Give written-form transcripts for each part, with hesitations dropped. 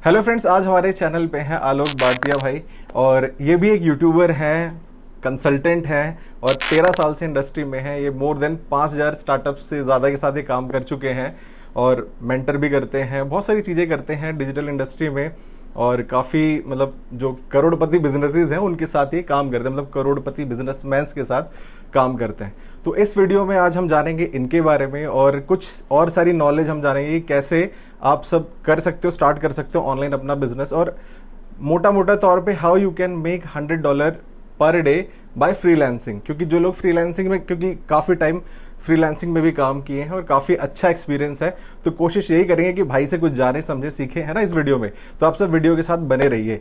Hello friends, आज हमारे channel पे हैं आलोक बाटिया भाई। और ये भी एक यूट्यूबर हैं, कंसल्टेंट हैं और 13 साल से इंडस्ट्री में हैं। ये मोर देन 5000 स्टार्टअप्स से ज़्यादा के साथ ये काम कर चुके हैं और मेंटर भी करते हैं, बहुत सारी चीज़ें करते हैं डिजिटल इंडस्ट्री में। और काफ़ी मतलब जो करोड़पति बिजनेसेस हैं उनके साथ ये काम करते हैं, मतलब करोड़पति बिजनेसमैन के साथ काम करते हैं। तो इस वीडियो में आज हम जानेंगे इनके बारे में और कुछ और सारी नॉलेज हम जानेंगे कि कैसे आप सब कर सकते हो, स्टार्ट कर सकते हो ऑनलाइन अपना बिजनेस। और मोटा मोटा तौर पे how you can make $100 per day bye freelancing, क्योंकि जो लोग फ्रीलांसिंग में, क्योंकि काफ़ी टाइम फ्रीलांसिंग में भी काम किए हैं और काफ़ी अच्छा एक्सपीरियंस है, तो कोशिश यही करेंगे कि भाई से कुछ जाने समझे सीखे, है ना, इस वीडियो में। तो आप सब वीडियो के साथ बने रहिए।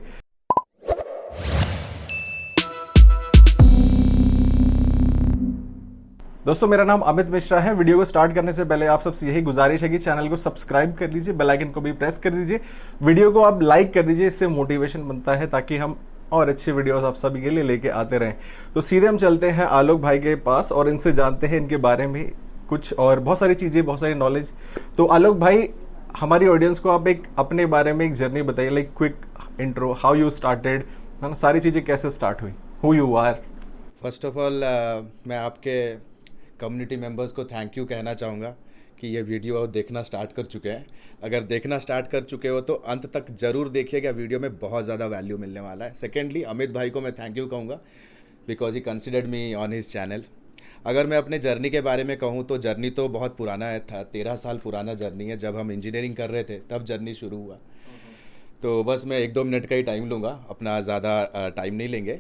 दोस्तों, मेरा नाम अमित मिश्रा है। वीडियो को स्टार्ट करने से पहले आप सबसे यही गुजारिश है कि चैनल को सब्सक्राइब कर लीजिए, बेल आइकन को भी प्रेस कर दीजिए, वीडियो को आप लाइक कर दीजिए, इससे मोटिवेशन बनता है ताकि हम और अच्छी वीडियोस आप सभी के लिए लेके आते रहें। तो सीधे हम चलते हैं आलोक भाई के पास और इनसे जानते हैं इनके बारे में कुछ और बहुत सारी चीजें, बहुत सारी नॉलेज। तो आलोक भाई, हमारी ऑडियंस को आप एक अपने बारे में एक जर्नी बताइए, like quick intro, how you started, है ना, सारी चीजें कैसे स्टार्ट हुई, who you are. First of all मैं आपके कम्युनिटी मेंबर्स को थैंक यू कहना चाहूँगा कि ये वीडियो देखना स्टार्ट कर चुके हैं। अगर देखना स्टार्ट कर चुके हो तो अंत तक ज़रूर देखिएगा, वीडियो में बहुत ज़्यादा वैल्यू मिलने वाला है। सेकेंडली, अमित भाई को मैं थैंक यू कहूँगा because he considered me on his channel. अगर मैं अपने जर्नी के बारे में कहूँ तो जर्नी तो बहुत पुराना है, था 13 साल पुराना जर्नी है। जब हम इंजीनियरिंग कर रहे थे तब जर्नी शुरू हुआ। तो बस मैं 1-2 मिनट का ही टाइम लूँगा, अपना ज़्यादा टाइम नहीं लेंगे।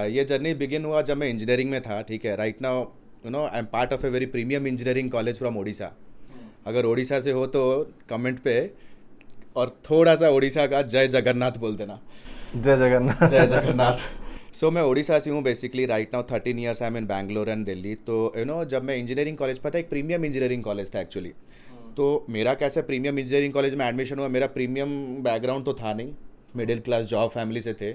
ये जर्नी बिगिन हुआ जब मैं इंजीनियरिंग में था। ठीक है, right now I am part of a very premium engineering college from Odisha. अगर ओडिशा से हो तो कमेंट पे और थोड़ा सा ओडिशा का जय जगन्नाथ बोल देना। जय जगन्नाथ। जय जगन्नाथ। सो मैं ओडिशा से हूँ basically. Right now 13 years I am in Bangalore and Delhi. तो जब मैं इंजीनियरिंग कॉलेज, पता है, एक प्रीमियम इंजीनियरिंग कॉलेज था एक्चुअली। तो मेरा कैसे प्रीमियम इंजीनियरिंग कॉलेज में एडमिशन हुआ, मेरा प्रीमियम बैकग्राउंड तो था नहीं, मिडिल क्लास जॉब फैमिली से थे।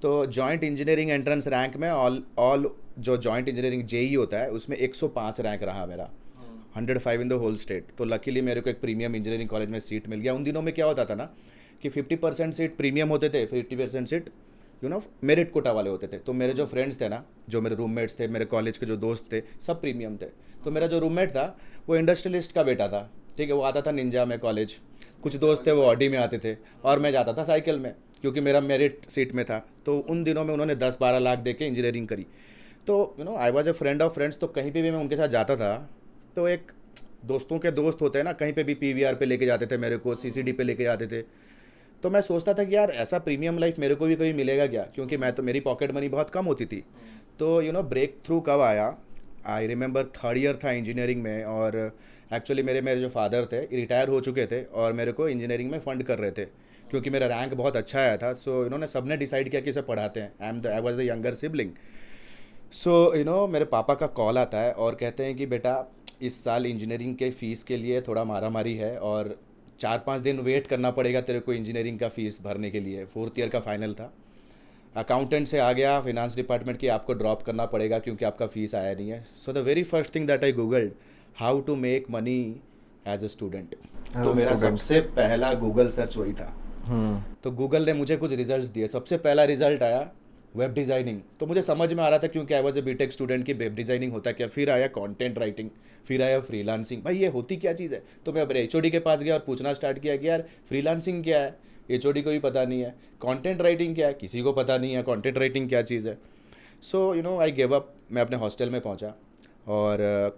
तो जॉइंट इंजीनियरिंग एंट्रेंस रैंक में ऑल जो जॉइंट इंजीनियरिंग जेई होता है उसमें 105 रैंक रहा मेरा, 105 इन द होल स्टेट। तो लकीली मेरे को एक प्रीमियम इंजीनियरिंग कॉलेज में सीट मिल गया। उन दिनों में क्या होता था ना कि 50% सीट प्रीमियम होते थे, 50% सीट मेरिट कोटा वाले होते थे। तो मेरे जो फ्रेंड्स थे ना, जो मेरे रूममेट्स थे, मेरे कॉलेज के जो दोस्त थे, सब प्रीमियम थे। तो मेरा जो रूममेट था वो इंडस्ट्रियलिस्ट का बेटा था। ठीक है, वो आता था निंजा में कॉलेज, कुछ दोस्त थे वो ऑडी में आते थे और मैं जाता था साइकिल में क्योंकि मेरा मेरिट सीट में था। तो उन दिनों में उन्होंने 10-12 लाख दे के इंजीनियरिंग करी। तो आई was A friend of friends. तो कहीं पे भी मैं उनके साथ जाता था तो एक दोस्तों के दोस्त होते हैं ना, कहीं पे भी पीवीआर पे लेके जाते थे मेरे को, सीसीडी पे लेके जाते थे। तो मैं सोचता था कि यार ऐसा प्रीमियम लाइफ मेरे को भी कभी मिलेगा क्या, क्योंकि मैं तो, मेरी पॉकेट मनी बहुत कम होती थी। तो ब्रेक थ्रू कब आया, आई रिमेंबर 3rd ईयर था इंजीनियरिंग में। और एक्चुअली मेरे मेरे जो फादर थे रिटायर हो चुके थे और मेरे को इंजीनियरिंग में फ़ंड कर रहे थे क्योंकि मेरा रैंक बहुत अच्छा आया था। सो इन्होंने सबने डिसाइड किया कि इसे पढ़ाते हैं। I was the younger sibling. So मेरे पापा का कॉल आता है और कहते हैं कि बेटा इस साल इंजीनियरिंग के फ़ीस के लिए थोड़ा मारामारी है और 4-5 दिन वेट करना पड़ेगा तेरे को इंजीनियरिंग का फ़ीस भरने के लिए। 4th ईयर का फाइनल था। अकाउंटेंट से आ गया फिनांस डिपार्टमेंट की, आपको ड्रॉप करना पड़ेगा क्योंकि आपका फ़ीस आया नहीं है। So the very first thing that I googled, how to make money as a student. तो मेरा सबसे पहला गूगल सर्च वही था। तो गूगल ने मुझे कुछ रिजल्ट्स दिए। सबसे पहला रिजल्ट आया वेब डिज़ाइनिंग। तो मुझे समझ में आ रहा था क्योंकि I was a BTech student की वेब डिज़ाइनिंग होता है क्या। फिर आया कंटेंट राइटिंग, फिर आया फ्रीलांसिंग। भाई ये होती क्या चीज़ है। तो मैं अपने एचओडी के पास गया और पूछना स्टार्ट किया कि यार फ्रीलांसिंग क्या है, एचओडी को भी पता नहीं है। कंटेंट राइटिंग क्या है, किसी को पता नहीं है कंटेंट राइटिंग क्या चीज़ है। सो आई गिव अप। मैं अपने हॉस्टल में पहुंचा और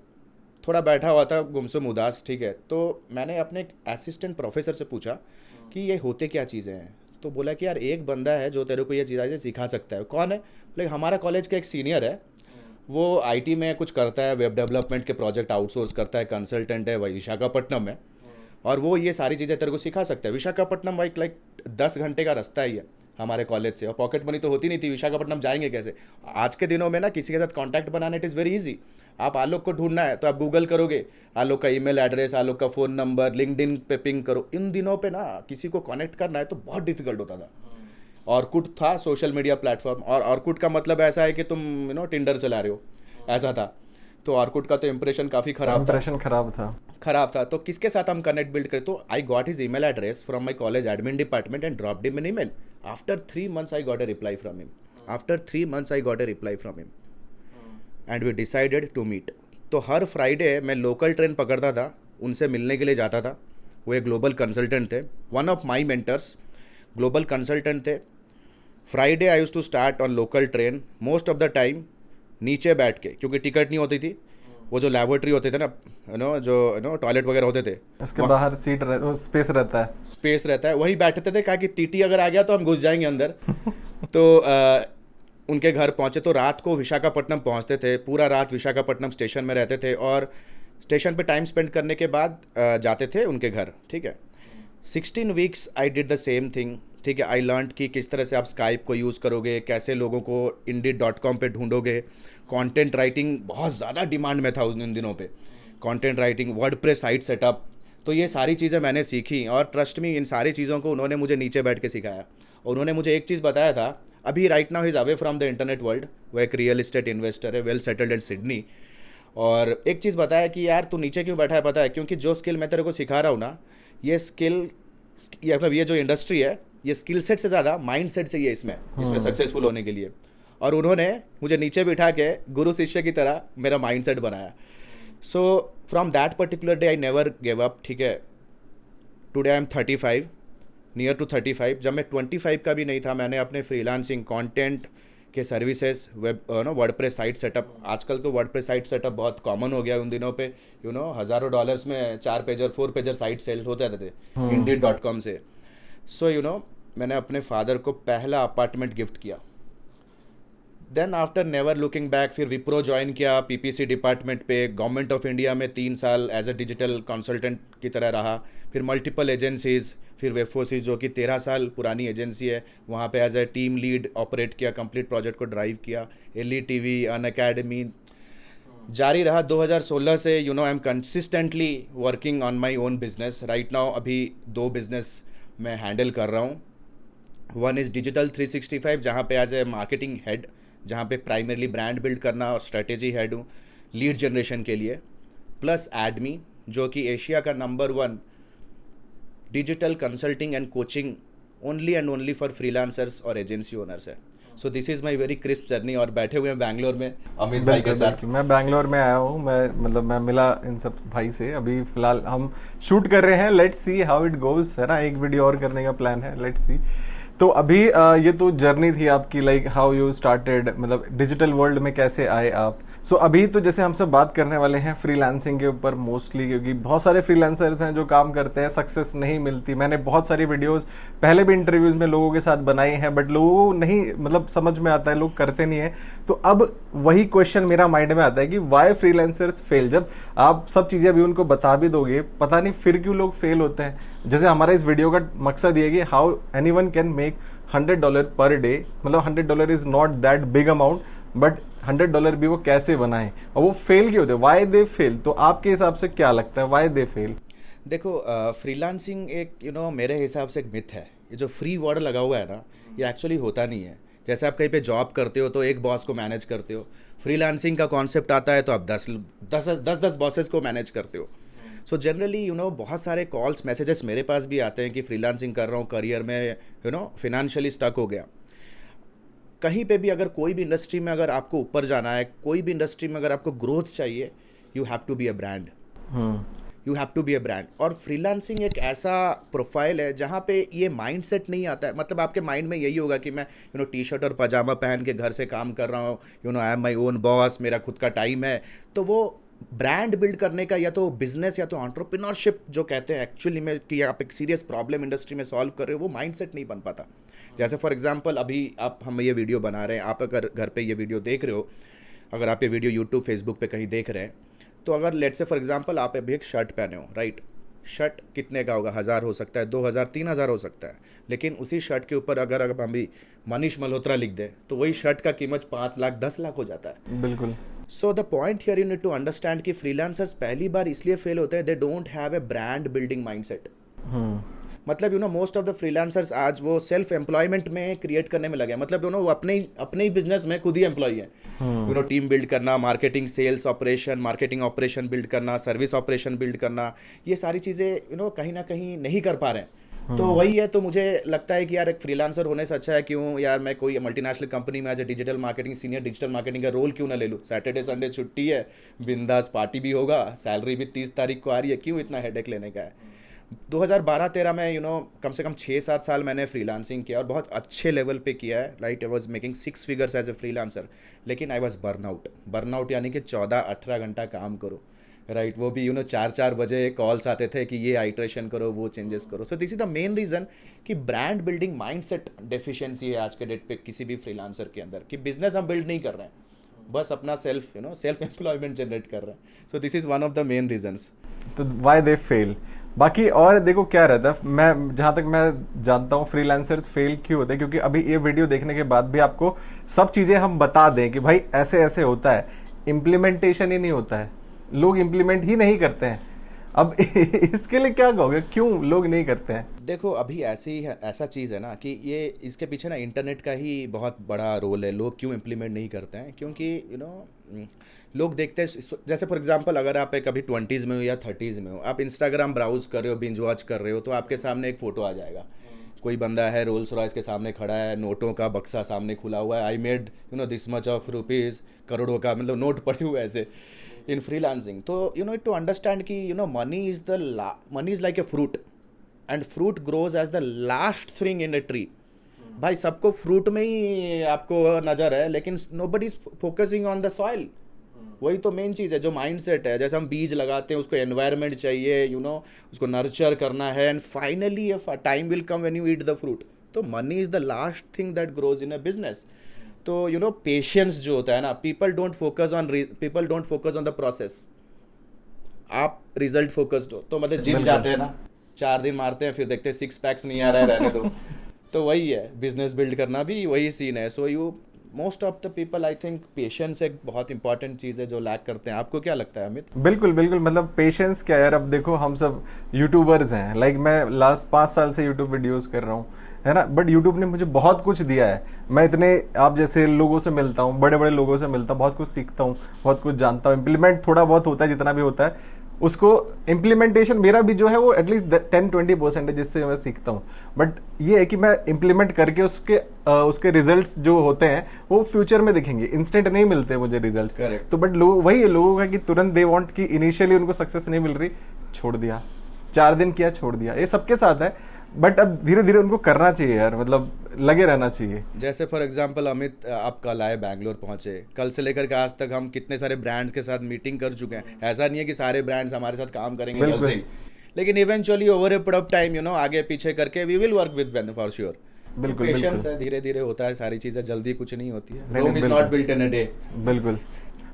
थोड़ा बैठा हुआ था गुमसुम उदास। ठीक है, तो मैंने अपने असिस्टेंट प्रोफेसर से पूछा कि ये होते क्या चीज़ें हैं। तो बोला कि यार एक बंदा है जो तेरे को ये चीज़ें सिखा सकता है। कौन है? बोले हमारा कॉलेज का एक सीनियर है, वो आईटी में कुछ करता है, वेब डेवलपमेंट के प्रोजेक्ट आउटसोर्स करता है, कंसल्टेंट है, वही विशाखापट्टनम में। और वो ये सारी चीज़ें तेरे को सिखा सकता है। विशाखापट्टनम लाइक 10 घंटे का रास्ता ही है हमारे कॉलेज से, और पॉकेट मनी तो होती नहीं थी, विशाखापट्टनम जाएंगे कैसे। आज के दिनों में ना किसी के साथ contact banana it is very easy. आप आलोक को ढूंढना है तो आप गूगल करोगे, आलोक का ईमेल एड्रेस, आलोक का फ़ोन नंबर, लिंक्डइन पे पिंग करो। इन दिनों पे ना किसी को कनेक्ट करना है तो बहुत डिफिकल्ट होता था। ऑर्कुट था सोशल मीडिया प्लेटफॉर्म, और ऑर्कुट का मतलब ऐसा है कि तुम टिंडर चला रहे हो, ऐसा था। तो ऑर्कुट का तो इम्प्रेशन काफ़ी इंप्रेशन खराब था। तो किसके साथ हम कनेक्ट बिल्ड करें? तो I got his email address from my college admin department and dropped him an email. After 3 months I got a reply from him. And we decided to meet. तो हर फ्राइडे मैं local train पकड़ता था, उनसे मिलने के लिए जाता था. वो एक ग्लोबल कंसल्टेंट थे, one of my mentors, global consultant थे. Friday I use to start on local train, most of the time नीचे बैठ के, क्योंकि टिकट नहीं होती थी. वो जो लैबोरेटरी होते थे ना, जो टॉयलेट वगैरह होते थे, उसके बाहर स्पेस रहता है, वहीं बैठते थे. कहा कि टीटी अगर आ गया तो हम घुस जाएंगे अंदर. तो उनके घर पहुंचे तो रात को विशाखापट्टनम पहुंचते थे, पूरा रात विशाखापट्टनम स्टेशन में रहते थे और स्टेशन पे टाइम स्पेंड करने के बाद जाते थे उनके घर. ठीक है, 16 weeks I did the same thing. ठीक है, आई लर्न कि किस तरह से आप स्काइप को यूज़ करोगे, कैसे लोगों को Indeed.com पे ढूंढोगे. कंटेंट राइटिंग बहुत ज़्यादा डिमांड में था उन दिनों पे. Content writing, WordPress site setup, तो ये सारी चीज़ें मैंने सीखी. और ट्रस्ट मी, इन सारी चीज़ों को उन्होंने मुझे नीचे बैठ के सिखाया. और उन्होंने मुझे एक चीज़ बताया था, अभी right now he is away from the internet world. वो एक रियल इस्टेट इन्वेस्टर है, वेल सेटल्ड इन सिडनी. और एक चीज़ बताया कि यार तू नीचे क्यों बैठा है, पता है, क्योंकि जो स्किल मैं तेरे को सिखा रहा हूँ ना, ये स्किल, ये मतलब ये जो इंडस्ट्री है, ये स्किल सेट से ज़्यादा माइंड सेट चाहिए इसमें सक्सेसफुल होने के लिए. और उन्होंने मुझे नीचे बिठा के गुरु शिष्य की तरह मेरा माइंड सेट बनाया. So from that particular day I never give up. ठीक है, today I am 35, near to 35. जब मैं 25 का भी नहीं था, मैंने अपने फ्रीलांसिंग कंटेंट के services, web WordPress site setup, आजकल तो वर्डप्रेस साइट सेटअप बहुत कॉमन हो गया है. उन दिनों पे हज़ारों डॉलर्स में 4 पेजर 4 पेजर साइट सेल होते थे Indeed.com से. सो मैंने अपने फादर को पहला अपार्टमेंट गिफ्ट किया. Then after never looking back, फिर विप्रो ज्वाइन किया पीपीसी डिपार्टमेंट पे. गवर्नमेंट ऑफ इंडिया में 3 साल एज अ डिजिटल कंसल्टेंट की तरह रहा. फिर मल्टीपल एजेंसीज, फिर वेफोसिस जो कि 13 साल पुरानी एजेंसी है, वहाँ पे as a team lead operate किया, कंप्लीट प्रोजेक्ट को ड्राइव किया. एलईटीवी, अनअकैडमी, जारी रहा. 2016 से I am consistently working on my own business. Right now अभी 2 बिजनेस मैं हैंडल कर रहा हूँ. वन इज़ डिजिटल 365, जहाँ पे एज ए मार्केटिंग हेड, जहाँ पे प्राइमरली ब्रांड बिल्ड करना और स्ट्रेटेजी हेड हूँ लीड जनरेशन के लिए. प्लस एडमी, जो कि एशिया का number 1 digital consulting and coaching only and only for freelancers और एजेंसी ओनर्स है. So this is my very crisp journey. और बैठे हुए हैं बैंगलोर में अमित भाई के साथ. मैं बैंगलोर में आया हूँ. मैं मिला इन सब भाई से. अभी फिलहाल हम शूट कर रहे हैं. Let's see how it goes, है ना. एक वीडियो और करने का प्लान है, लेट्स सी. तो अभी ये तो जर्नी थी आपकी, लाइक हाउ यू स्टार्टेड, मतलब डिजिटल वर्ल्ड में कैसे आए आप. सो अभी तो जैसे हम सब बात करने वाले हैं फ्रीलांसिंग के ऊपर मोस्टली, क्योंकि बहुत सारे फ्रीलांसर्स हैं जो काम करते हैं, सक्सेस नहीं मिलती. मैंने बहुत सारी वीडियोस पहले भी इंटरव्यूज में लोगों के साथ बनाई हैं, बट लोगों को नहीं मतलब समझ में आता है, लोग करते नहीं है. तो अब वही क्वेश्चन मेरा माइंड में आता है कि वाई फ्रीलांसर्स फेल. जब आप सब चीजें अभी उनको बता भी दोगे, पता नहीं फिर क्यों लोग फेल होते हैं. जैसे हमारा इस वीडियो का मकसद ये है कि how anyone can make $100 per day. मतलब $100 is not that big amount, but $100 भी वो कैसे बनाए और वो फेल क्यों होते, वाई दे फेल. तो आपके हिसाब से क्या लगता है, वाई दे फेल? देखो, फ्रीलांसिंग एक मेरे हिसाब से एक मिथ है. ये जो फ्री वर्ड लगा हुआ है ना, ये एक्चुअली होता नहीं है. जैसे आप कहीं पे जॉब करते हो तो एक बॉस को मैनेज करते हो. फ्रीलांसिंग का कॉन्सेप्ट आता है तो आप 10 बॉसेस को मैनेज करते हो. सो जनरली बहुत सारे कॉल्स मैसेजेस मेरे पास भी आते हैं कि फ्रीलांसिंग कर रहा हूँ, करियर में फिनेंशियली स्टक हो गया. कहीं पे भी अगर कोई भी इंडस्ट्री में अगर आपको ऊपर जाना है, कोई भी इंडस्ट्री में अगर आपको ग्रोथ चाहिए, you have to be a brand. You have to be a brand. और फ्रीलांसिंग एक ऐसा प्रोफाइल है जहाँ पे ये माइंड सेट नहीं आता है. मतलब आपके माइंड में यही होगा कि मैं टी शर्ट और पजामा पहन के घर से काम कर रहा हूँ, I am my own boss, मेरा खुद का टाइम है. तो वो ब्रांड बिल्ड करने का, या तो बिजनेस या तो एंटरप्रेन्योरशिप जो कहते हैं एक्चुअली में, कि आप एक सीरियस प्रॉब्लम इंडस्ट्री में सॉल्व कर रहे हो, वो माइंडसेट नहीं बन पाता. जैसे फॉर एग्जांपल अभी हम ये वीडियो बना रहे हैं, आप अगर घर पे ये वीडियो देख रहे हो, अगर आप ये वीडियो यूट्यूब फेसबुक पे कहीं देख रहे हैं, तो अगर लेट्स से फॉर एग्जांपल आप अभी एक शर्ट पहने हो, राइट. शर्ट कितने का होगा, 1000 हो सकता है, 2000, 3000 हो सकता है. लेकिन उसी शर्ट के ऊपर अगर हम अभी मनीष मल्होत्रा लिख दें तो वही शर्ट का कीमत 5 लाख 10 लाख हो जाता है. बिल्कुल. So the point here you need to understand कि फ्रीलांसर्स पहली बार इसलिए फेल होते हैं, they don't have a brand building mindset. मतलब मोस्ट ऑफ द फ्रीलांसर्स आज वो सेल्फ एम्प्लॉयमेंट में क्रिएट करने में लगे हैं। मतलब वो अपने ही बिजनेस में खुद ही एम्प्लॉय है। टीम बिल्ड करना, marketing, sales operation, marketing operation build करना, सर्विस ऑपरेशन बिल्ड करना, ये सारी चीज़ें कहीं ना कहीं नहीं कर पा रहे हैं। तो वही है। तो मुझे लगता है कि यार एक फ्रीलांसर होने से अच्छा है क्यों यार मैं कोई मल्टीनेशनल कंपनी में as a digital marketing, senior digital marketing का रोल क्यों ना ले लूँ। सैटरडे संडे छुट्टी है, बिंदास पार्टी भी होगा, सैलरी भी 30 तारीख को आ रही है, क्यों इतना हेडेक लेने का है। 2012-13 में कम से कम 6-7 साल मैंने फ्रीलांसिंग किया और बहुत अच्छे लेवल पे किया है। Right, I was making 6 figures as a freelancer. लेकिन आई वाज बर्नआउट यानी कि 14-18 घंटा काम करो। राइट, वो भी 4-4 बजे कॉल्स आते थे कि ये आइट्रेशन करो, वो चेंजेस करो। सो this is the main reason कि ब्रांड बिल्डिंग माइंडसेट डेफिशिएंसी है आज के डेट पे किसी भी फ्रीलांसर के अंदर, कि बिजनेस हम बिल्ड नहीं कर रहे हैं, बस अपना सेल्फ एम्प्लॉयमेंट जनरेट कर रहे हैं। सो this is one of the main reasons. तो व्हाई दे फेल। बाकी और देखो क्या रहता है, मैं जहां तक मैं जानता हूँ फ्रीलांसर्स फेल क्यों होते हैं, क्योंकि अभी ये वीडियो देखने के बाद भी आपको सब चीजें हम बता दें कि भाई ऐसे ऐसे होता है, इम्प्लीमेंटेशन ही नहीं होता है, लोग इम्प्लीमेंट ही नहीं करते हैं। अब इसके लिए क्या कहोगे, क्यों लोग नहीं करते हैं? देखो अभी ऐसा चीज़ है ना कि ये इसके पीछे ना इंटरनेट का ही बहुत बड़ा रोल है। लोग क्यों इम्प्लीमेंट नहीं करते हैं, क्योंकि लोग देखते हैं। जैसे फॉर एग्जांपल अगर आप कभी 20s में हो या 30s में हो, आप इंस्टाग्राम ब्राउज कर रहे हो, बिंज वॉच कर रहे हो, तो आपके सामने एक फ़ोटो आ जाएगा। कोई बंदा है रोल्स रॉयस के सामने खड़ा है, नोटों का बक्सा सामने खुला हुआ है, I made this much of rupees, करोड़ों का मतलब नोट पड़े हुए ऐसे in freelancing. So you need to understand कि money is like a fruit and fruit grows as the last thing in a tree. भाई सबको फ्रूट में ही आपको नजर है, लेकिन nobody is focusing on the soil. वही तो मेन चीज़ है, जो माइंडसेट है। जैसे हम बीज लगाते हैं, उसको एनवायरनमेंट चाहिए, उसको नर्चर करना है, and finally time will come when you eat the fruit. तो money is the last thing that grows in a business. तो पेशेंस जो होता है ना, people don't focus on the process. आप रिजल्ट फोकस्ड हो, तो मतलब जिम जाते हैं ना, 4 दिन मारते हैं, फिर देखते हैं 6 पैक्स नहीं आ रहा है, रहने दो। तो वही है, बिजनेस बिल्ड करना भी वही सीन है। So most of the people, I think patience एक बहुत इंपॉर्टेंट चीज़ है जो लैक करते हैं। आपको क्या लगता है अमित? बिल्कुल बिल्कुल, मतलब पेशेंस क्या यार। अब देखो हम सब यूट्यूबर्स हैं, लाइक मैं लास्ट 5 साल से यूट्यूब वीडियोस कर रहा हूँ, है ना। बट यूट्यूब ने मुझे बहुत कुछ दिया है। मैं इतने आप जैसे लोगों से मिलता हूँ, बड़े बड़े लोगों से मिलता हूँ, बहुत कुछ सीखता हूँ, बहुत कुछ जानता हूँ। इम्प्लीमेंट थोड़ा बहुत होता है, जितना भी होता है उसको इम्प्लीमेंटेशन मेरा भी जो है वो एटलीस्ट 10-20% है जिससे मैं सीखता हूँ। बट ये है कि मैं इम्प्लीमेंट करके उसके रिजल्ट्स जो होते हैं वो फ्यूचर में दिखेंगे, इंस्टेंट नहीं मिलते मुझे रिजल्ट्स। करेक्ट। तो बट वही है लोगों का कि तुरंत दे वांट कि इनिशियली उनको सक्सेस नहीं मिल रही, छोड़ दिया, 4 दिन किया, छोड़ दिया। ये सबके साथ है, बट अब धीरे धीरे उनको करना चाहिए यार, मतलब लगे रहना चाहिए। जैसे फॉर एग्जांपल अमित, आप कल आए, बैंगलोर पहुंचे, कल से लेकर के आज तक हम कितने सारे ब्रांड्स के साथ मीटिंग कर चुके हैं। ऐसा नहीं है कि सारे ब्रांड्स हमारे साथ काम करेंगे कल से ही, लेकिन eventually over a period of time आगे पीछे करके we will work with brand for sure. बिल्कुल, पेशेंस है, धीरे धीरे होता है, सारी चीजें जल्दी कुछ नहीं होती है। Rome is not built in a day. बिल्कुल।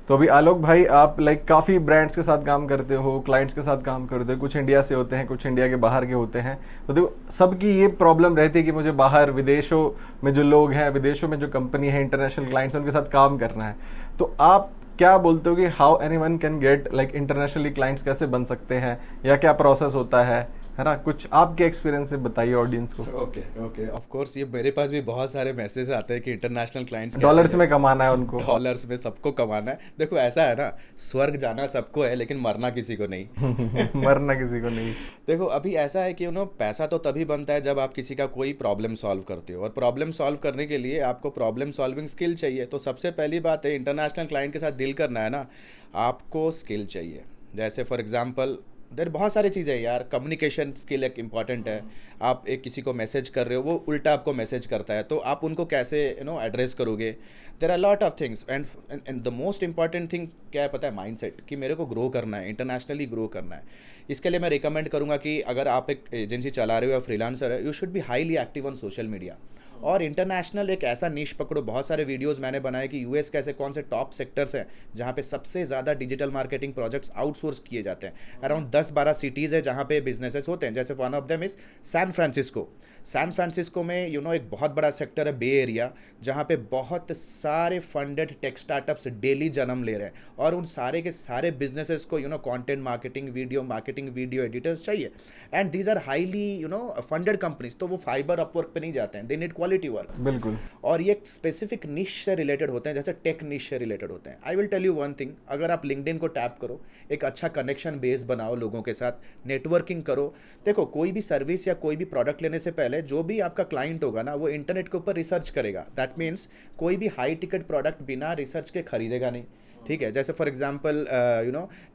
तो अभी आलोक भाई आप लाइक काफी ब्रांड्स के साथ काम करते हो, क्लाइंट्स के साथ काम करते हो, कुछ इंडिया से होते हैं, कुछ इंडिया के बाहर के होते हैं। तो देखो सबकी ये प्रॉब्लम रहती है कि मुझे बाहर विदेशों में जो लोग हैं, विदेशों में जो कंपनी है, इंटरनेशनल क्लाइंट्स हैं, उनके साथ काम करना है। तो आप क्या बोलते हो कि how anyone can get like internationally clients कैसे बन सकते हैं, या क्या प्रोसेस होता है ना? कुछ आपके एक्सपीरियंस से बताइए ऑडियंस को। ओके ऑफ कोर्स, ये मेरे पास भी बहुत सारे मैसेज आते हैं कि इंटरनेशनल क्लाइंट्स डॉलर्स में कमाना है उनको, डॉलर्स में सबको कमाना है। देखो ऐसा है ना, स्वर्ग जाना सबको है, लेकिन मरना किसी को नहीं। मरना किसी को नहीं। देखो अभी ऐसा है कि पैसा तो तभी बनता है जब आप किसी का कोई प्रॉब्लम सॉल्व करते हो, और प्रॉब्लम सॉल्व करने के लिए आपको प्रॉब्लम सॉल्विंग स्किल चाहिए। तो सबसे पहली बात है, इंटरनेशनल क्लाइंट के साथ डील करना है ना, आपको स्किल चाहिए। जैसे फॉर एग्जांपल देर बहुत सारी चीज़ें हैं यार, कम्युनिकेशन स्किल एक इम्पॉर्टेंट है। आप एक किसी को मैसेज कर रहे हो, वो उल्टा आपको मैसेज करता है, तो आप उनको कैसे एड्रेस करोगे। There are lot of things, and the most important thing क्या है पता है? माइंडसेट, कि मेरे को ग्रो करना है, इंटरनेशनली ग्रो करना है। इसके लिए मैं रिकमेंड करूँगा कि अगर आप एक एजेंसी चला रहे हो या फ्रीलांसर है, you should be highly active on social media. और इंटरनेशनल एक ऐसा नीश पकड़ो। बहुत सारे वीडियोस मैंने बनाए कि यूएस कैसे कौन से टॉप सेक्टर्स हैं जहाँ पे सबसे ज़्यादा डिजिटल मार्केटिंग प्रोजेक्ट्स आउटसोर्स किए जाते हैं। अराउंड 10-12 सिटीज़ है जहाँ पे बिजनेसेस होते हैं। जैसे one of them is San Francisco. San Francisco में एक बहुत बड़ा सेक्टर है बे एरिया, जहाँ पे बहुत सारे फंडेड टेक स्टार्टअप्स डेली जन्म ले रहे हैं, और उन सारे के सारे बिजनेसेस को कंटेंट मार्केटिंग, वीडियो एडिटर्स चाहिए, and these are highly funded companies. तो वो फाइबर अपवर्क पे नहीं जाते हैं, दे नीड क्वालिटी वर्क। बिल्कुल। और ये स्पेसिफिक निश से रिलेटेड होते हैं, जैसे टेक निश से रिलेटेड होते हैं। I will tell you one thing, अगर आप लिंक्डइन को टैप करो, एक अच्छा कनेक्शन बेस बनाओ, लोगों के साथ नेटवर्किंग करो। देखो, कोई भी सर्विस या कोई भी प्रोडक्ट लेने से पहले जो भी आपका क्लाइंट होगा ना, वो इंटरनेट के ऊपर रिसर्च करेगा। दैट मीन्स कोई भी हाई टिकट प्रोडक्ट बिना रिसर्च के खरीदेगा नहीं, ठीक है। जैसे फॉर एग्जांपल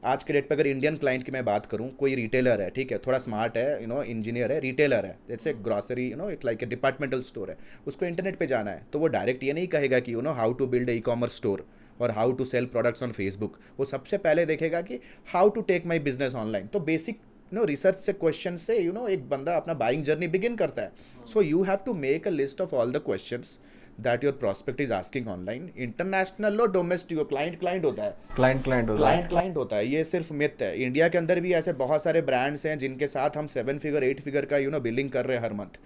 आज के डेट पे अगर इंडियन क्लाइंट की मैं बात करूं, कोई रिटेलर है, ठीक है, थोड़ा स्मार्ट है, इंजीनियर है, रिटेलर है, जैसे grocery, it like a departmental store है, उसको इंटरनेट पे जाना है, तो वो डायरेक्ट ये नहीं कहेगा कि how to build a e-commerce store और how to sell products on Facebook. वो सबसे पहले देखेगा कि how to take my business online. तो बेसिक रिसर्च से, क्वेश्चन से एक बंदा अपना बाइंग जर्नी बिगिन करता है। So you have to make a list of all the questions that your prospect is asking online, international लो डोमेस्टिक हो, क्लाइंट होता है, क्लाइंट होता है। ये सिर्फ मिथ है। इंडिया के अंदर भी ऐसे बहुत सारे ब्रांड्स हैं जिनके साथ हम 7 फिगर 8 फिगर का बिलिंग कर रहे हैं हर month.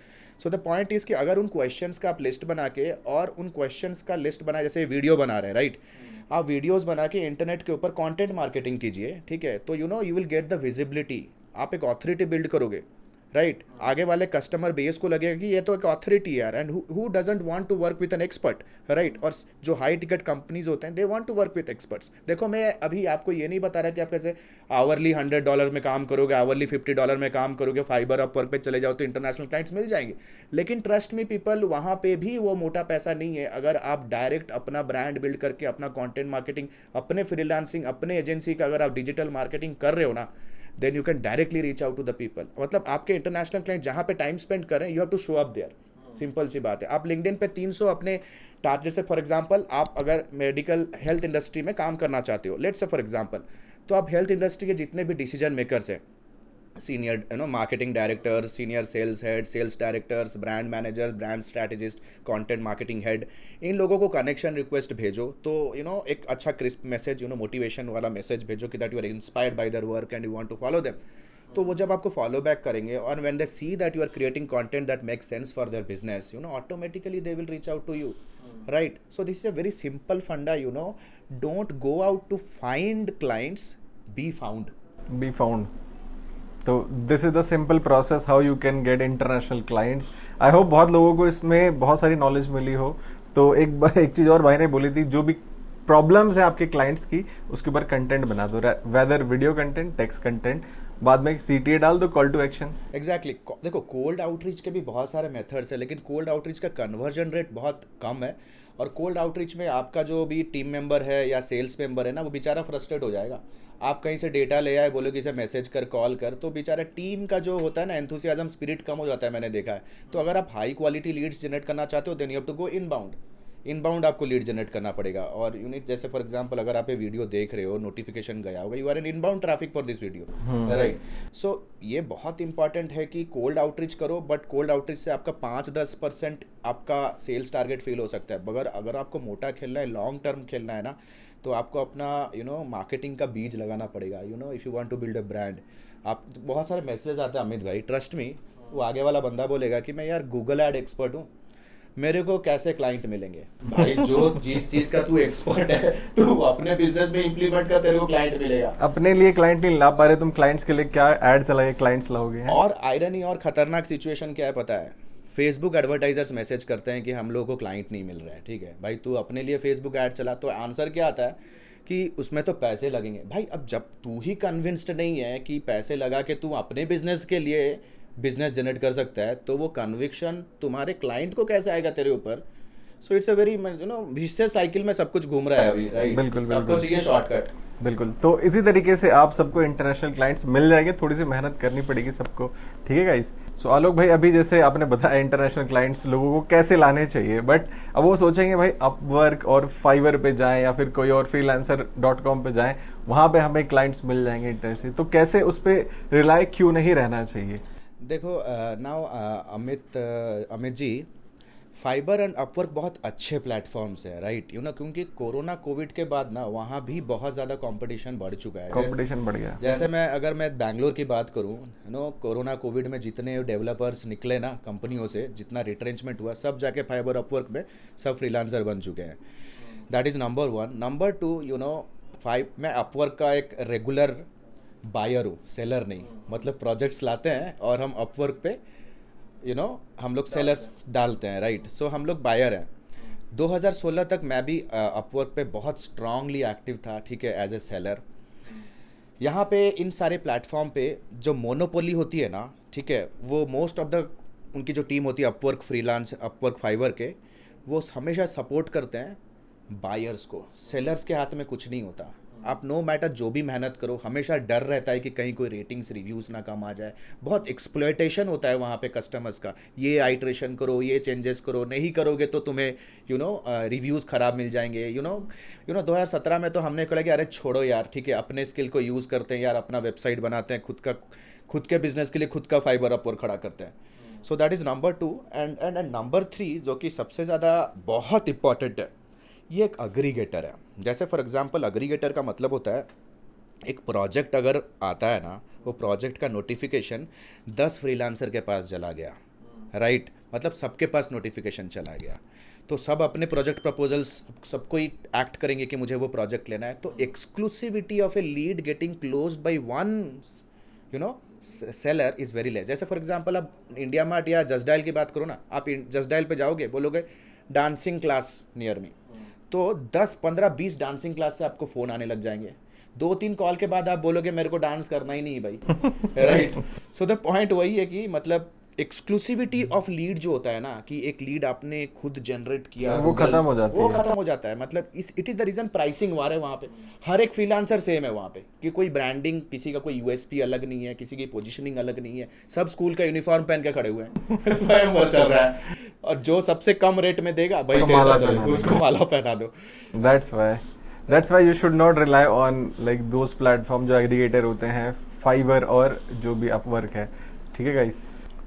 So the point is कि अगर उन क्वेश्चंस का आप लिस्ट बना के, और उन क्वेश्चंस का लिस्ट बना, जैसे वीडियो बना रहे हैं, राइट, आप वीडियोस बना के इंटरनेट के ऊपर कंटेंट मार्केटिंग कीजिए, ठीक है, तो you will get the visibility, आप एक ऑथोरिटी बिल्ड करोगे, राइट। आगे वाले कस्टमर बेस को लगेगा कि ये तो एक ऑथोरिटी है यार, and who doesn't want to work with an expert, right. और जो हाई टिकट कंपनीज होते हैं, they want to work with experts. देखो, मैं अभी आपको ये नहीं बता रहा कि आप कैसे आवरली $100 में काम करोगे, आवरली $50 में काम करोगे, फाइबर अपवर्क पे चले जाओ तो इंटरनेशनल क्लाइंट्स मिल जाएंगे। लेकिन ट्रस्ट मी पीपल, वहाँ पे भी वो मोटा पैसा नहीं है। अगर आप डायरेक्ट अपना ब्रांड बिल्ड करके, अपना कॉन्टेंट मार्केटिंग, अपने फ्रीलांसिंग, अपने एजेंसी का अगर आप डिजिटल मार्केटिंग कर रहे हो ना, then you can directly reach out to the people। मतलब आपके इंटरनेशनल क्लाइंट जहाँ पे टाइम स्पेंड कर रहे हैं, you have to show up there. Simple सी बात है। आप लिंक्डइन पे 300 अपने टारगेट, जैसे फॉर एग्जांपल आप अगर मेडिकल हेल्थ इंडस्ट्री में काम करना चाहते हो, लेट्स से फॉर एग्जांपल, तो आप हेल्थ इंडस्ट्री के जितने भी डिसीजन मेकर्स हैं, senior marketing directors, senior sales head, sales directors, brand managers, brand strategist, content marketing head, इन लोगों को कनेक्शन रिक्वेस्ट भेजो। तो एक अच्छा क्रिस्प मैसेज, मोटिवेशन वाला मैसेज भेजो कि that you are inspired by their work and you want to follow them. तो वो जब आपको फॉलो बैक करेंगे, और when they see that you are creating content that makes sense for their business, automatically they will reach out to you, right. So this is a very simple funda, don't go out to find clients, be found. तो this is the simple process how you can get international clients. I hope बहुत लोगों को इसमें बहुत सारी knowledge मिली हो। तो एक चीज़ और भाई ने बोली थी, जो भी प्रॉब्लम्स है आपके क्लाइंट्स की, उसके ऊपर कंटेंट बना दो, whether video content, text content, बाद में CTA डाल दो, कॉल टू एक्शन। एग्जैक्टली। देखो, कोल्ड आउटरीच के भी बहुत सारे मेथड्स है, लेकिन कोल्ड आउटरीच का कन्वर्जन रेट बहुत कम है। और कोल्ड आउटरीच में आपका जो भी टीम मेंबर है या सेल्स मेंबर है ना, वो बेचारा फ्रस्ट्रेट हो जाएगा। आप कहीं से डेटा ले आए, बोलो कि इसे मैसेज कर, कॉल कर, तो बेचारा टीम का जो होता है ना, एंथुसियाज्म, स्पिरिट कम हो जाता है, मैंने देखा है। तो अगर आप हाई क्वालिटी लीड्स जनरेट करना चाहते हो, then you have to go inbound आपको लीड जनरेट करना पड़ेगा। और यूनिट, जैसे फॉर एग्जांपल, अगर आप ये वीडियो देख रहे हो, नोटिफिकेशन गया होगा, you are an inbound traffic for this video, right. So ये बहुत इंपॉर्टेंट है कि कोल्ड आउटरीच करो, बट कोल्ड आउटरीच से आपका 5-10% आपका सेल्स टारगेट फेल हो सकता है। मगर अगर आपको मोटा खेलना है, लॉन्ग टर्म खेलना है ना, तो आपको अपना मार्केटिंग का बीज लगाना पड़ेगा। If you want to build a brand, आप बहुत सारे मैसेज आते हैं, अमित भाई, ट्रस्ट मी, वो आगे वाला बंदा बोलेगा कि मैं यार गूगल एड एक्सपर्ट हूँ, मेरे को कैसे क्लाइंट मिलेंगे? भाई, जो जिस चीज का तू एक्सपर्ट है, तू अपने बिजनेस में इंप्लीमेंट कर, तेरे को क्लाइंट मिलेगा। अपने लिए क्लाइंट नहीं ला पा रहे तुम, क्लाइंट्स के लिए क्या ऐड चलाए, क्लाइंट्स लाओगे। और आयरनी और खतरनाक सिचुएशन क्या है पता है? फेसबुक एडवर्टाइजर्स मैसेज करते हैं कि हम लोगों को क्लाइंट नहीं मिल रहा है, ठीक है भाई, तू अपने लिए फेसबुक ऐड चला। तो आंसर क्या आता है कि उसमें तो पैसे लगेंगे। भाई, अब जब तू ही कन्विंस्ड नहीं है कि पैसे लगा के तू अपने बिजनेस के लिए बिजनेस जनरेट कर सकता है, तो वो कन्विक्शन तुम्हारे क्लाइंट को कैसे आएगा तेरे ऊपर? So it's a very vicious cycle में सब कुछ घूम रहा है अभी, राइट। बिल्कुल, सबको चाहिए शॉर्टकट। बिल्कुल। तो इसी तरीके से आप सबको इंटरनेशनल क्लाइंट्स मिल जाएंगे, थोड़ी सी मेहनत करनी पड़ेगी सबको, ठीक है गाइस। सो आलोक भाई, अभी जैसे आपने बताया इंटरनेशनल क्लाइंट्स लोगों को कैसे लाने चाहिए, बट अब वो सोचेंगे भाई अपवर्क और फाइवर पे जाएं या फिर कोई और freelancer.com पे जाएं, वहां पे हमें क्लाइंट्स मिल जाएंगे इंटरनेशनल, तो कैसे उस पर रिलाय क्यों नहीं रहना चाहिए? देखो, now Amit ji, Fiverr and Upwork बहुत अच्छे प्लेटफॉर्म्स हैं, राइट, क्योंकि कोरोना कोविड के बाद ना वहाँ भी बहुत ज़्यादा कंपटीशन बढ़ चुका है। कंपटीशन बढ़ गया। जैसे अगर मैं बैंगलोर की बात करूँ, कोरोना कोविड में जितने डेवलपर्स निकले ना कंपनियों से, जितना रिट्रेंचमेंट हुआ, सब जाके फाइबर अपवर्क में सब फ्रीलांसर बन चुके हैं। That is number one. Number two, मैं अपवर्क का एक रेगुलर बायर हूँ, सेलर नहीं। मतलब प्रोजेक्ट्स लाते हैं और हम अपवर्क पे हम लोग सेलर्स डालते हैं, राइट। सो हम लोग बायर हैं। 2016 तक मैं भी अपवर्क पे बहुत स्ट्रांगली एक्टिव था, ठीक है, एज ए सेलर। यहाँ पे इन सारे प्लेटफॉर्म पे जो मोनोपोली होती है ना, ठीक है, वो मोस्ट ऑफ द उनकी जो टीम होती है अपवर्क, फ्रीलांस, अपवर्क, फाइवर के, वो हमेशा सपोर्ट करते हैं बायर्स को। सेलर्स के हाथ में कुछ नहीं होता। आप नो मैटर जो भी मेहनत करो, हमेशा डर रहता है कि कहीं कोई रेटिंग्स, रिव्यूज़ ना कम आ जाए। बहुत एक्सप्लॉयटेशन होता है वहाँ पे कस्टमर्स का। ये आइट्रेशन करो, ये चेंजेस करो, नहीं करोगे तो तुम्हें रिव्यूज़ ख़राब मिल जाएंगे। 2017 में तो हमने कहा कि अरे छोड़ो यार, ठीक है, अपने स्किल को यूज़ करते हैं यार, अपना वेबसाइट बनाते हैं, खुद के बिजनेस के लिए खुद का फाइबर अपवर्क खड़ा करते हैं। So that is number 2। And number 3 जो कि सबसे ज़्यादा बहुत इंपॉर्टेंट है, ये एक अग्रीगेटर है। जैसे फॉर एग्जांपल अग्रीगेटर का मतलब होता है, एक प्रोजेक्ट अगर आता है ना, वो प्रोजेक्ट का नोटिफिकेशन 10 फ्रीलांसर के पास चला गया, राइट, मतलब सबके पास नोटिफिकेशन चला गया, तो सब अपने प्रोजेक्ट प्रपोजल्स, सबको ही एक्ट करेंगे कि मुझे वो प्रोजेक्ट लेना है। तो exclusivity of a lead getting closed by one seller is very less. जैसे फॉर एग्जांपल अब इंडिया मार्ट या जस्ट डायल की बात करो ना, आप जस्ट डायल पे जाओगे, बोलोगे डांसिंग क्लास नियर मी, तो 10, 15, 20 डांसिंग क्लास से आपको फ़ोन आने लग जाएंगे। 2-3 कॉल के बाद आप बोलोगे मेरे को डांस करना ही नहीं भाई, राइट। सो द पॉइंट वही है कि मतलब एक्सक्लूसिविटी ऑफ लीड जो होता है ना, कि एक लीड आपने खुद जनरेट किया, वो खत्म हो जाती है, वो खत्म हो जाता है। मतलब it is the reason pricing war है वहाँ पे। हर एक फ्रीलांसर सेम है वहाँ पे, कि कोई ब्रांडिंग, किसी का कोई यूएसपी अलग नहीं है, किसी की पोजीशनिंग अलग नहीं है, सब स्कूल का यूनिफॉर्म पहन के खड़े हुए हैं स्वयं वो चल रहा है, और जो सबसे कम रेट में देगा भाई उसको माला पहना दो। That's why you should not rely on like those platform जो एग्रीगेटर होते हैं, फाइवर और जो भी अपवर्क है, ठीक है गाइस।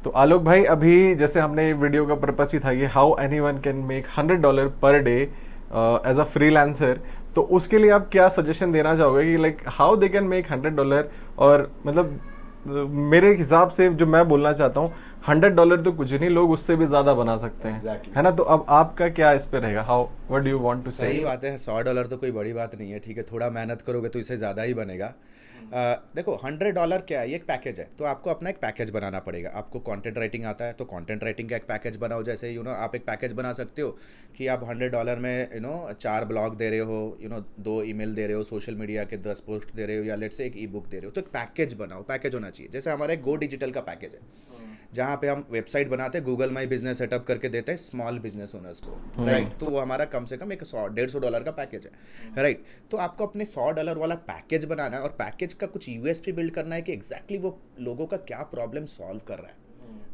तो आलोक भाई, अभी जैसे हमने वीडियो का पर्पस ही था कि how anyone can make $100 per day as a freelancer, तो उसके लिए आप क्या सजेशन देना चाहोगे कि like how they can make $100? और मतलब मेरे हिसाब से जो मैं बोलना चाहता हूँ, $100 तो कुछ नहीं, लोग उससे भी ज्यादा बना सकते हैं, exactly. है ना। तो अब आपका क्या इस पे रहेगा, how what do you want to say? सही बात है, $100 तो कोई बड़ी बात नहीं है, ठीक है, थोड़ा मेहनत करोगे तो इससे ज़्यादा ही बनेगा। देखो $100 क्या है, ये एक पैकेज है, तो आपको अपना एक पैकेज बनाना पड़ेगा। आपको कंटेंट राइटिंग आता है तो कंटेंट राइटिंग का एक पैकेज बनाओ। जैसे आप एक पैकेज बना सकते हो कि आप $100 में 4 ब्लॉग दे रहे हो, 2 ईमेल दे रहे हो, सोशल मीडिया के 10 पोस्ट दे रहे हो, या लेट्स से एक ई बुक दे रहे हो, तो एक पैकेज बनाओ। पैकेज होना चाहिए। जैसे हमारा एक गो डिजिटल का पैकेज है, जहाँ पे हम वेबसाइट बनाते हैं, गूगल माई बिजनेस सेटअप करके देते हैं स्मॉल बिजनेस ओनर्स को, राइट। तो वो हमारा कम से कम एक $100-150 का पैकेज है, राइट। तो आपको अपने $100 वाला पैकेज बनाना है, और पैकेज का कुछ यूएसपी बिल्ड करना है कि एग्जैक्टली वो लोगों का क्या प्रॉब्लम सॉल्व कर रहा है,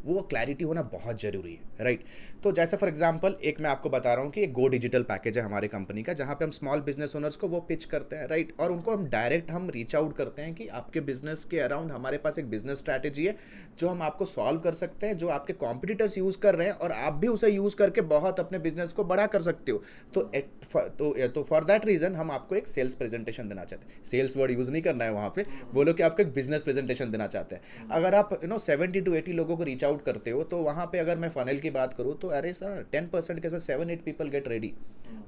वो क्लैरिटी होना बहुत ज़रूरी है, राइट। तो जैसे फॉर एग्जांपल एक मैं आपको बता रहा हूँ कि एक गो डिजिटल पैकेज है हमारे कंपनी का, जहाँ पे हम स्मॉल बिजनेस ओनर्स को वो पिच करते हैं, राइट, और उनको हम डायरेक्ट रीच आउट करते हैं कि आपके बिजनेस के अराउंड हमारे पास एक बिजनेस स्ट्रैटेजी है जो हम आपको सॉल्व कर सकते हैं, जो आपके कॉम्पिटिटर्स यूज़ कर रहे हैं, और आप भी उसे यूज़ करके बहुत अपने बिजनेस को बड़ा कर सकते हो। तो फॉर दैट रीज़न हम आपको एक सेल्स प्रेजेंटेशन देना चाहते हैं। सेल्स वर्ड यूज़ नहीं करना है वहाँ पे, बोलो कि आपको एक बिजनेस प्रेजेंटेशन देना चाहते हैं। अगर आप 70 to 80 लोगों को रीच आउट करते हो, तो वहाँ पे अगर मैं फनल की बात करूँ तो अरे सर 10% के 7-8 पीपल गेट रेडी,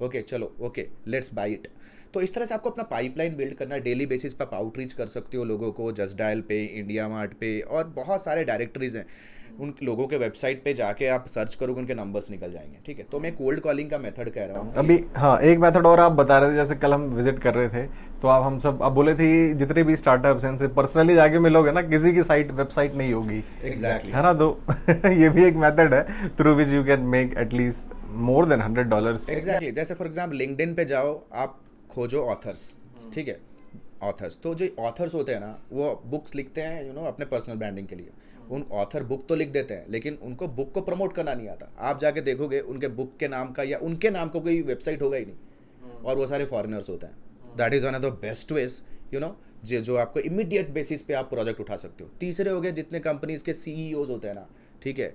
ओके चलो, ओके लेट्स बाय इट। तो इस तरह से आपको अपना पाइपलाइन बिल्ड करना है। डेली बेसिस पर आप आउटरीच कर सकते हो लोगों को, जस्ट डायल पे, इंडिया मार्ट पे, और बहुत सारे डायरेक्टरीज हैं। उन लोगों के वेबसाइट पे जाके आप सर्च करोगे, उनके नंबर्स निकल जाएंगे, ठीक है। तो मैं कोल्ड कॉलिंग का मेथड कह रहा हूँ अभी। हाँ, एक मेथड और आप बता रहे थे, जैसे कल हम विजिट कर रहे थे, तो हम सब आप बोले थे जितने भी स्टार्टअप्स हैं इनसे पर्सनली जाके मिलोगे ना, किसी की वेबसाइट नहीं होगी, एग्जैक्टली, है ना। तो ये भी एक मेथड है through which you can make at least more than $100। Exactly. जैसे फॉर एग्जाम्पल लिंक्डइन पे जाओ, आप खोजो ऑथर्स, ठीक है, ऑथर्स। तो जो ऑथर्स होते हैं ना, वो बुक्स लिखते हैं अपने पर्सनल ब्रांडिंग के लिए। उन ऑथर बुक तो लिख देते हैं, लेकिन उनको बुक को प्रमोट करना नहीं आता। आप जाके देखोगे उनके बुक के नाम का या उनके नाम का कोई वेबसाइट होगा ही नहीं, और वो सारे फॉरेनर्स होते हैं। That is one of the best veg जो आपको इमीडिएट बेसिस पे आप प्रोजेक्ट उठा सकते हो। तीसरे हो गए जितने कंपनीज के CEOs होते हैं ना, ठीक है,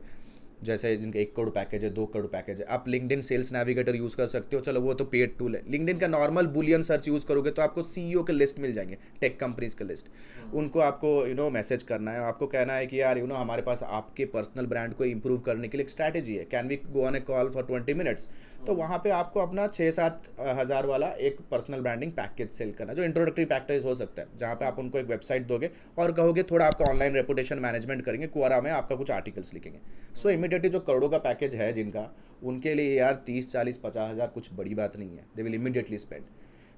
जैसे जिनके 1 करोड़ पैकेज है, 2 करोड़ पैकेज है, आप लिंक्डइन सेल्स नेविगेटर यूज़ कर सकते हो, चलो वो तो पेड टूल है। लिंक्डइन का नॉर्मल बुलियन सर्च यूज़ करोगे तो आपको सीईओ के लिस्ट मिल जाएंगे, टेक कंपनीज के लिस्ट। उनको आपको मैसेज करना है, आपको कहना है कि यार हमारे पास आपके पर्सनल ब्रांड को इंप्रूव करने के लिए एक स्ट्रैटेजी है, can we go on a call for 20 minutes. तो वहाँ पे आपको अपना 6-7 हज़ार वाला एक पर्सनल ब्रांडिंग पैकेज सेल करना, जो इंट्रोडक्टरी पैकेज हो सकता है, जहाँ पे आप उनको एक वेबसाइट दोगे और कहोगे थोड़ा आपका ऑनलाइन रेपुटेशन मैनेजमेंट करेंगे, क्वारा में आपका कुछ आर्टिकल्स लिखेंगे। सो इमीडिएटली जो करोड़ों का पैकेज है जिनका, उनके लिए यार 30-40-50 हज़ार कुछ बड़ी बात नहीं है, दे विल इमीडिएटली स्पेंड।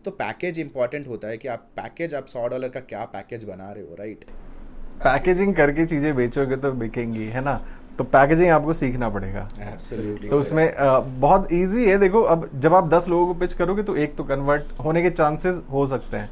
तो पैकेज इंपॉर्टेंट होता है कि आप $100 का क्या पैकेज बना रहे हो, राइट। पैकेजिंग करके चीजें बेचोगे तो बिकेंगी, है ना। तो पैकेजिंग आपको सीखना पड़ेगा। एब्सोल्युटली। तो उसमें बहुत इजी है। देखो, अब जब आप 10 लोगों को पिच करोगे तो एक तो कन्वर्ट होने के चांसेस हो सकते हैं,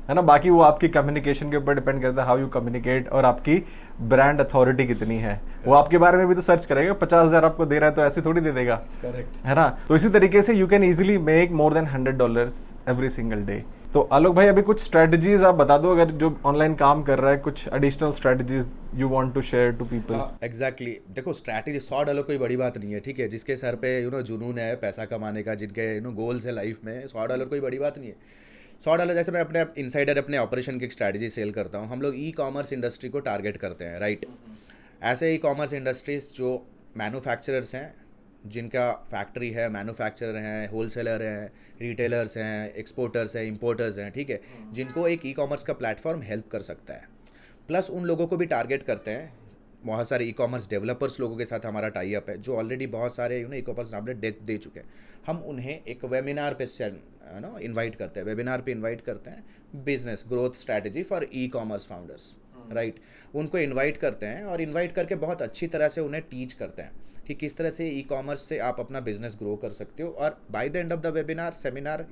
है ना। बाकी वो आपकी कम्युनिकेशन के ऊपर डिपेंड करता है, हाउ यू कम्युनिकेट, और आपकी ब्रांड अथॉरिटी कितनी है। वो आपके बारे में भी तो सर्च करेगा। 50,000 आपको दे रहा है तो ऐसे थोड़ी दे देगा, करेक्ट, है ना। तो इसी तरीके से you can easily make more than $100 every single day. तो आलोक भाई, अभी कुछ स्ट्रेटजीज आप बता दो, अगर जो ऑनलाइन काम कर रहा है, कुछ additional strategies you want to share to people. Exactly. देखो, स्ट्रैटेजी $100 कोई बड़ी बात नहीं है, ठीक है। जिसके सर पे जुनून है पैसा कमाने का, जिनके गोल्स है लाइफ में, $100 कोई बड़ी बात नहीं है। $100, जैसे मैं अपने इनसाइडर अपने ऑपरेशन की एक स्ट्रैटेजी सेल करता हूँ। हम लोग ई कॉमर्स इंडस्ट्री को टारगेट करते हैं, राइट। ऐसे ई कॉमर्स इंडस्ट्रीज जो मैन्युफैक्चरर्स हैं, जिनका फैक्ट्री है, मैन्युफैक्चरर हैं, होलसेलर हैं, रिटेलर्स हैं, एक्सपोर्टर्स हैं, इंपोर्टर्स हैं, ठीक है, जिनको एक ई कॉमर्स का प्लेटफॉर्म हेल्प कर सकता है। प्लस उन लोगों को भी टारगेट करते हैं, बहुत सारे ई कॉमर्स डेवलपर्स लोगों के साथ हमारा टाई अप है, जो ऑलरेडी बहुत सारे ई कॉमर्स अपडेट दे चुके हैं। हम उन्हें एक वेबिनार पे इनवाइट करते हैं, वेबिनार पे इनवाइट करते हैं, business growth strategy for e commerce founders, right. उनको इनवाइट करते हैं और इनवाइट करके बहुत अच्छी तरह से उन्हें टीच करते हैं कि किस तरह से ई कॉमर्स से आप अपना बिजनेस ग्रो कर सकते हो। और by the end of the webinar seminar,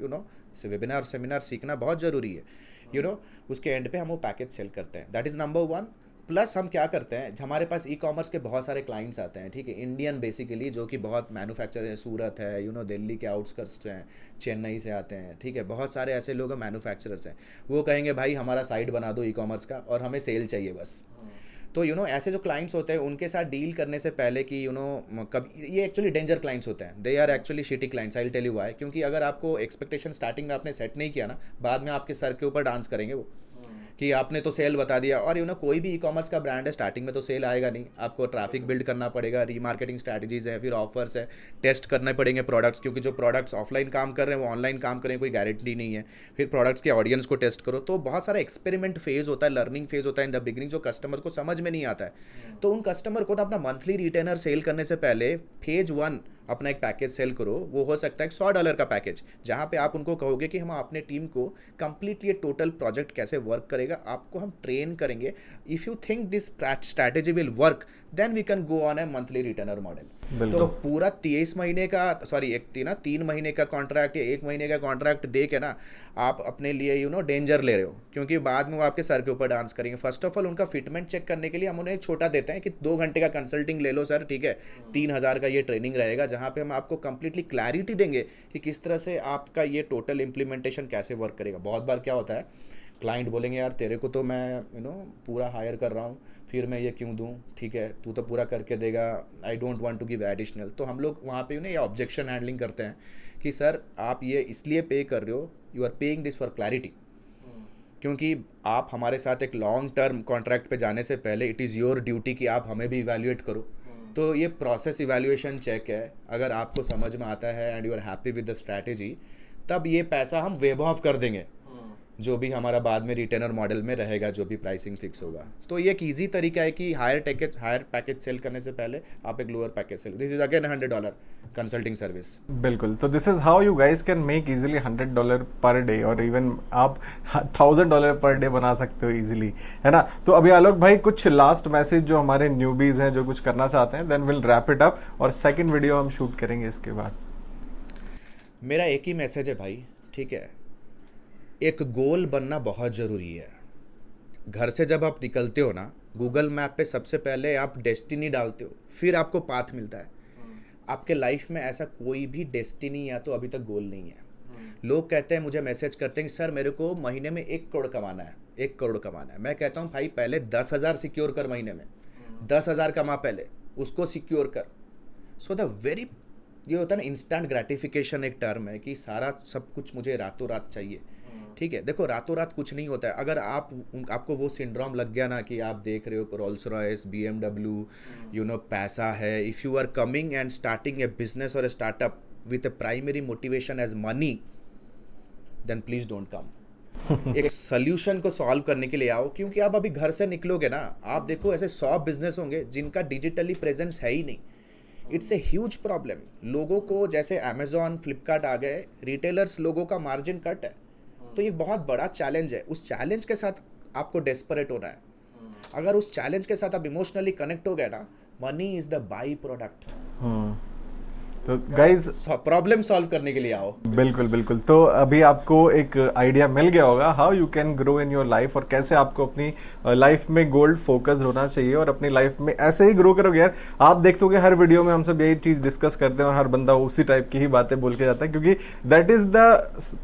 webinar seminar सीखना बहुत ज़रूरी है, उसके एंड पे हम वो पैकेज सेल करते हैं। That is number 1। प्लस हम क्या करते हैं, हमारे पास ई कॉमर्स के बहुत सारे क्लाइंट्स आते हैं, ठीक है, इंडियन बेसिकली, जो कि बहुत मैन्युफैक्चर है, सूरत है, दिल्ली के आउटस्कर्ट्स हैं, चेन्नई से आते हैं, ठीक है। बहुत सारे ऐसे लोग हैं, मैन्युफैक्चरर्स हैं, वो कहेंगे भाई हमारा साइट बना दो ई कॉमर्स का और हमें सेल चाहिए बस। तो ऐसे जो क्लाइंट्स होते हैं, उनके साथ डील करने से पहले कि कभी, ये एक्चुअली डेंजर क्लाइंट्स होते हैं, they are actually shitty clients, I will tell you why. क्योंकि अगर आपको एक्सपेक्टेशन स्टार्टिंग में आपने सेट नहीं किया ना, बाद में आपके सर के ऊपर डांस करेंगे वो, कि आपने तो सेल बता दिया। और कोई भी ई कॉमर्स का ब्रांड है, स्टार्टिंग में तो सेल आएगा नहीं, आपको ट्रैफिक बिल्ड करना पड़ेगा, रीमार्केटिंग स्ट्रैटेजीज हैं, फिर ऑफर्स है, टेस्ट करने पड़ेंगे प्रोडक्ट्स, क्योंकि जो प्रोडक्ट्स ऑफलाइन काम कर रहे हैं वो ऑनलाइन काम करें कोई गारंटी नहीं है। फिर प्रोडक्ट्स के ऑडियंस को टेस्ट करो, तो बहुत सारा एक्सपेरिमेंट फेज होता है, लर्निंग फेज होता है इन द बिगिनिंग, जो कस्टमर को समझ में नहीं आता है। तो उन कस्टमर को ना अपना मंथली रिटेनर सेल करने से पहले फेज 1 अपना एक पैकेज सेल करो। वो हो सकता है $100 का पैकेज, जहाँ पे आप उनको कहोगे कि हम अपने टीम को कंप्लीटली टोटल प्रोजेक्ट कैसे वर्क करेगा आपको हम ट्रेन करेंगे। If you think this strategy will work, then we can go on a monthly returner model. तो पूरा 23 महीने का 3 महीने का कॉन्ट्रैक्ट या 1 महीने का कॉन्ट्रैक्ट दे के ना आप अपने लिए डेंजर ले रहे हो, क्योंकि बाद में वो आपके सर के ऊपर डांस करेंगे। फर्स्ट ऑफ ऑल उनका फिटमेंट चेक करने के लिए हम उन्हें एक छोटा देते हैं कि 2 घंटे का कंसल्टिंग ले लो सर, ठीक है, 3,000 का ये ट्रेनिंग रहेगा, जहाँ पे हम आपको कंप्लीटली क्लैरिटी देंगे कि किस तरह से आपका ये टोटल इम्प्लीमेंटेशन कैसे वर्क करेगा। बहुत बार क्या होता है, क्लाइंट बोलेंगे यार तेरे को तो मैं पूरा हायर कर रहा हूँ, फिर मैं ये क्यों दूँ, ठीक है, तू तो पूरा करके देगा, I don't want to give additional. तो हम लोग वहाँ पे ये ऑब्जेक्शन हैंडलिंग करते हैं कि सर आप ये इसलिए पे कर रहे हो, you are paying this for clarity, क्योंकि आप हमारे साथ एक लॉन्ग टर्म कॉन्ट्रैक्ट पे जाने से पहले इट इज़ योर ड्यूटी कि आप हमें भी इवैल्यूएट करो। तो ये प्रोसेस इवैल्यूएशन चेक है, अगर आपको समझ में आता है and you are happy with the strategy, तब ये पैसा हम वेव ऑफ कर देंगे, जो भी हमारा बाद में रिटेनर मॉडल में रहेगा, जो भी प्राइसिंग फिक्स होगा। तो ये एक ईजी तरीका है कि हायर पैकेज सेल करने से पहले आप एक lower package sell. This is again $100 consulting service. बिल्कुल। तो this is how you guys can make easily $100 per day, और इवन आप $1,000 पर डे बना सकते हो इजीली, है ना। तो अभी आलोक भाई कुछ लास्ट मैसेज जो हमारे न्यूबीज हैं जो कुछ करना चाहते हैं, then will wrap it up, और सेकंड वीडियो हम शूट करेंगे इसके बाद। मेरा एक ही मैसेज है भाई, ठीक है, एक गोल बनना बहुत ज़रूरी है। घर से जब आप निकलते हो ना, गूगल मैप पे सबसे पहले आप डेस्टिनी डालते हो, फिर आपको पाथ मिलता है। आपके लाइफ में ऐसा कोई भी डेस्टिनी या तो अभी तक गोल नहीं है। लोग कहते हैं, मुझे मैसेज करते हैं कि सर मेरे को महीने में 1 करोड़ कमाना है, 1 करोड़ कमाना है। मैं कहता हूँ भाई पहले 10,000 सिक्योर कर, महीने में 10,000 कमा, पहले उसको सिक्योर कर, सो द वेरी, ये होता है ना इंस्टेंट ग्रेटिफिकेशन, एक टर्म है कि सारा सब कुछ मुझे रातों रात चाहिए। ठीक है, देखो रातों रात कुछ नहीं होता है। अगर आपको वो सिंड्रोम लग गया ना कि आप देख रहे हो Rolls Royce, BMW, you know पैसा है, if you are coming and starting a business और a startup with a primary motivation as money, then please don't come. एक सोल्यूशन को सॉल्व करने के लिए आओ, क्योंकि आप अभी घर से निकलोगे ना, आप देखो ऐसे 100 बिजनेस होंगे जिनका डिजिटली प्रेजेंस है ही नहीं। It's a huge problem. लोगों को जैसे अमेजोन, फ्लिपकार्ट आ गए, रिटेलर्स, लोगों का मार्जिन कट है। तो ये बहुत बड़ा चैलेंज है। उस चैलेंज के साथ आपको डेस्परेट होना है। अगर उस चैलेंज के साथ आप इमोशनली कनेक्ट हो गए ना, money is the by product. तो गाइज प्रॉब्लम सॉल्व करने के लिए आओ। बिल्कुल बिल्कुल। तो अभी आपको एक आइडिया मिल गया होगा how you can grow in your life, और कैसे आपको अपनी लाइफ में गोल्ड फोकस होना चाहिए और अपनी लाइफ में ऐसे ही ग्रो करोगे। यार आप देखते हो कि हर वीडियो में हम सब यही चीज डिस्कस करते हैं और हर बंदा उसी टाइप की ही बातें बोल के जाता है, क्योंकि दैट इज द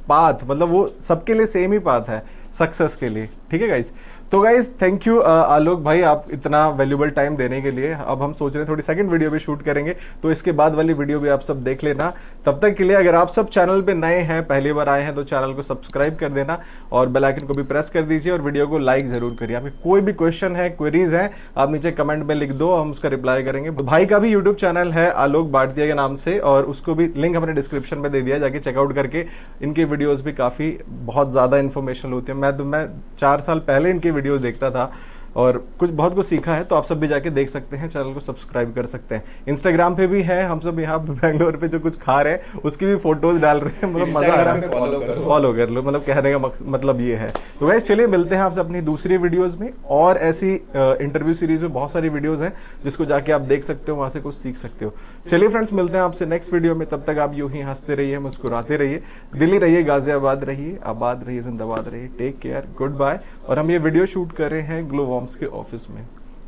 पाथ, मतलब वो सबके लिए सेम ही पाथ है सक्सेस के लिए। ठीक है गाइज। तो गाइज थैंक यू आलोक भाई, आप इतना वैल्यूबल टाइम देने के लिए। अब हम सोच रहे हैं थोड़ी सेकंड वीडियो भी शूट करेंगे, तो इसके बाद वाली वीडियो भी आप सब देख लेना। तब तक के लिए अगर आप सब चैनल पे नए हैं, पहली बार आए हैं, तो चैनल को सब्सक्राइब कर देना और बेल आइकन को भी प्रेस कर दीजिए और वीडियो को लाइक जरूर करिए। आपके कोई भी क्वेश्चन है, क्वेरीज है, आप नीचे कमेंट में लिख दो, हम उसका रिप्लाई करेंगे। भाई का भी यूट्यूब चैनल है आलोक भाटिया के नाम से, और उसको भी लिंक हमने डिस्क्रिप्शन में दे दिया, जाके चेकआउट करके इनकी वीडियोस भी काफी बहुत ज्यादा इन्फॉर्मेशनल होती है। मैं 4 साल पहले इनकी वीडियो देखता था और बहुत कुछ सीखा है, तो आप सब भी जाके देख सकते हैं, चैनल को सब्सक्राइब कर सकते हैं। इंस्टाग्राम पे भी है, हम सब यहाँ बैंगलोर पे जो कुछ खा रहे हैं उसकी भी फोटोज डाल रहे हैं, मतलब मजा आ रहा है। फॉलो कर लो, मतलब कहने का मतलब ये है। तो वैसे चलिए मिलते हैं आपसे अपनी दूसरी वीडियोज में, और ऐसी इंटरव्यू सीरीज में बहुत सारी वीडियोज हैं जिसको जाके आप देख सकते हो, वहां से कुछ सीख सकते हो। चलिए फ्रेंड्स, मिलते हैं आपसे नेक्स्ट वीडियो में। तब तक आप यूं ही हंसते रहिए, मुस्कुराते रहिए, दिल्ली रहिए, गाजियाबाद रहिए, आबाद रहिए, जिंदाबाद रहिए। Take care, goodbye. और हम ये वीडियो शूट कर रहे हैं ग्लो वॉर्म्स के ऑफिस में,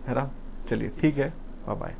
है ना। चलिए ठीक है, बाय बाय।